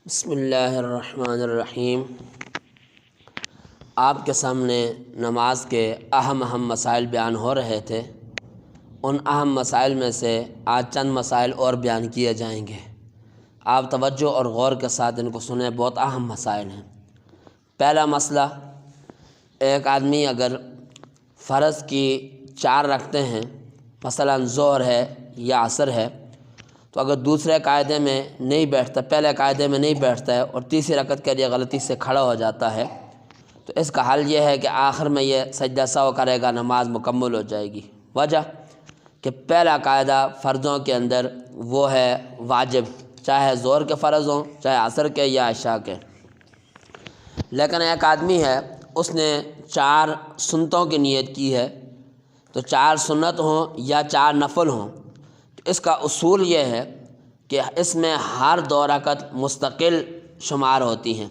بسم اللہ الرحمن الرحیم۔ آپ کے سامنے نماز کے اہم مسائل بیان ہو رہے تھے۔ ان اہم مسائل میں سے آج چند مسائل اور بیان کیے جائیں گے۔ آپ توجہ اور غور کے ساتھ ان کو سنیں، بہت اہم مسائل ہیں۔ پہلا مسئلہ، ایک آدمی اگر فرض کی 4 رکعتیں ہیں، مثلا ظہر ہے یا عصر ہے، تو اگر دوسرے قاعدے میں نہیں بیٹھتا، پہلے قاعدے میں نہیں بیٹھتا ہے اور تیسری رکعت کے لیے غلطی سے کھڑا ہو جاتا ہے، تو اس کا حل یہ ہے کہ آخر میں یہ سجدہ سہو کرے گا، نماز مکمل ہو جائے گی۔ وجہ کہ پہلا قاعدہ فرضوں کے اندر وہ ہے واجب، چاہے ظہر کے فرض ہوں، چاہے عصر کے یا عشاء کے۔ لیکن ایک آدمی ہے، اس نے 4 سنتوں کی نیت کی ہے، تو 4 سنت ہوں یا 4 نفل ہوں، تو اس کا اصول یہ ہے کہ اس میں ہر 2 رکعت مستقل شمار ہوتی ہیں۔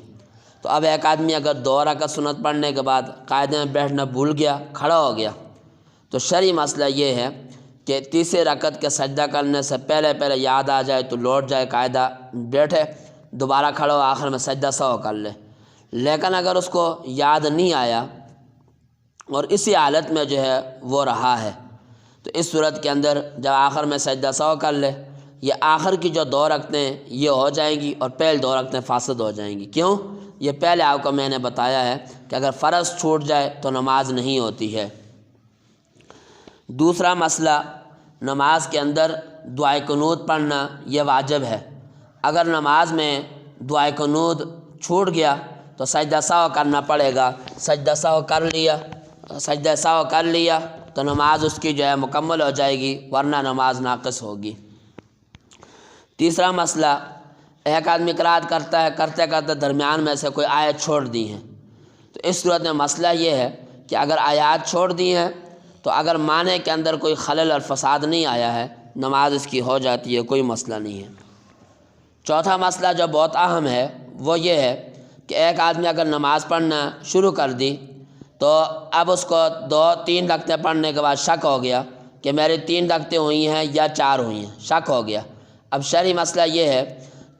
تو اب ایک آدمی اگر 2 رکعت سنت پڑھنے کے بعد قاعدے میں بیٹھنا بھول گیا، کھڑا ہو گیا، تو شرعی مسئلہ یہ ہے کہ تیسری رکعت کے سجدہ کرنے سے پہلے یاد آ جائے تو لوٹ جائے، قاعدہ بیٹھے، دوبارہ کھڑا ہو، آخر میں سجدہ سہو کر لے۔ لیکن اگر اس کو یاد نہیں آیا اور اسی حالت میں جو ہے وہ رہا ہے، تو اس صورت کے اندر جب آخر میں سجدہ سہو کر لے، یہ آخر کی جو 2 رکعتیں یہ ہو جائیں گی اور پہلی 2 رکعتیں فاسد ہو جائیں گی۔ کیوں؟ یہ پہلے آپ کو میں نے بتایا ہے کہ اگر فرض چھوٹ جائے تو نماز نہیں ہوتی ہے۔ دوسرا مسئلہ، نماز کے اندر دعائے قنوت پڑھنا یہ واجب ہے۔ اگر نماز میں دعائے قنوت چھوٹ گیا تو سجدہ سہو کرنا پڑے گا۔ سجدہ سہو کر لیا تو نماز اس کی جو ہے مکمل ہو جائے گی، ورنہ نماز ناقص ہوگی۔ تیسرا مسئلہ، ایک آدمی قرات کرتا ہے، کرتے درمیان میں سے کوئی آیت چھوڑ دی ہیں، تو اس صورت میں مسئلہ یہ ہے کہ اگر آیات چھوڑ دی ہیں تو اگر معنی کے اندر کوئی خلل اور فساد نہیں آیا ہے، نماز اس کی ہو جاتی ہے، کوئی مسئلہ نہیں ہے۔ چوتھا مسئلہ جو بہت اہم ہے وہ یہ ہے کہ ایک آدمی اگر نماز پڑھنا شروع کر دی تو اب اس کو 2-3 رکعتیں پڑھنے کے بعد شک ہو گیا کہ میری 3 رکعتیں ہوئی ہیں یا 4 ہوئی ہیں، شک ہو گیا۔ اب شرعی مسئلہ یہ ہے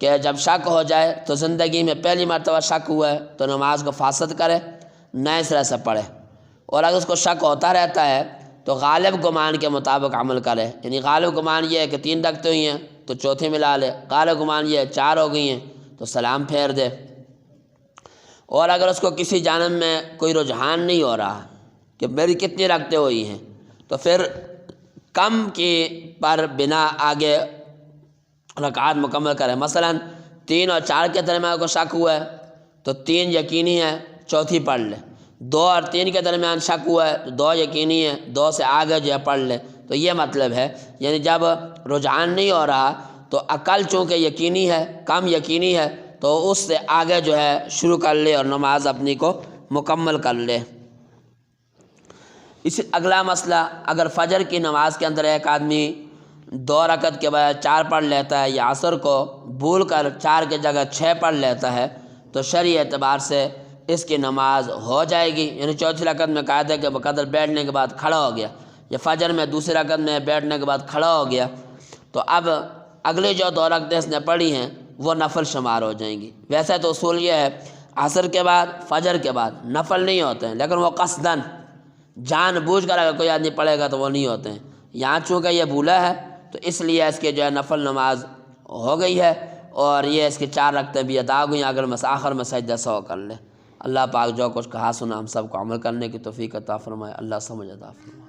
کہ جب شک ہو جائے تو زندگی میں پہلی مرتبہ شک ہوا ہے تو نماز کو فاسد کرے، نئے سرے سے پڑھے، اور اگر اس کو شک ہوتا رہتا ہے تو غالب گمان کے مطابق عمل کرے۔ یعنی غالب گمان یہ ہے کہ 3 رکعتیں ہوئی ہیں تو چوتھی ملا لے، غالب گمان یہ ہے 4 ہو گئی ہیں تو سلام پھیر دے۔ اور اگر اس کو کسی جانب میں کوئی رجحان نہیں ہو رہا کہ میری کتنی رکعتیں ہوئی ہیں، تو پھر کم کی پر بنا آگے رکعات مکمل کرے۔ مثلا 3 اور 4 کے درمیان کو شک ہوا ہے تو 3 یقینی ہے، چوتھی پڑھ لے۔ 2 اور 3 کے درمیان شک ہوا ہے تو 2 یقینی ہے، 2 سے آگے جو ہے پڑھ لے۔ تو یہ مطلب ہے، یعنی جب رجحان نہیں ہو رہا تو عقل چونکہ یقینی ہے، کم یقینی ہے، تو اس سے آگے جو ہے شروع کر لے اور نماز اپنی کو مکمل کر لے۔ اگلا مسئلہ، اگر فجر کی نماز کے اندر ایک آدمی 2 رکعت کے بعد 4 پڑھ لیتا ہے، یا عصر کو بھول کر 4 کی جگہ 6 پڑھ لیتا ہے، تو شرعی اعتبار سے اس کی نماز ہو جائے گی۔ یعنی چوتھی رکعت میں قاعدے کے بقدر بیٹھنے کے بعد کھڑا ہو گیا، یا فجر میں دوسری رکعت میں بیٹھنے کے بعد کھڑا ہو گیا، تو اب اگلی جو 2 رکعتیں اس نے پڑھی ہیں وہ نفل شمار ہو جائیں گی۔ ویسے تو اصول یہ ہے عصر کے بعد، فجر کے بعد نفل نہیں ہوتے ہیں، لیکن وہ قصداً جان بوجھ کر اگر کوئی آدمی پڑھے گا تو وہ نہیں ہوتے ہیں۔ یہاں چونکہ یہ بھولا ہے تو اس لیے اس کی جو ہے نفل نماز ہو گئی ہے، اور یہ اس کی 4 رکعتیں بھی ادا ہوئی ہیں، اگر آخر میں سجدہ سہو کر لے۔ اللہ پاک جو کچھ کہا سنا ہم سب کو عمل کرنے کی توفیق عطا فرمائے۔ اللہ سمجھ عطا فرمائے۔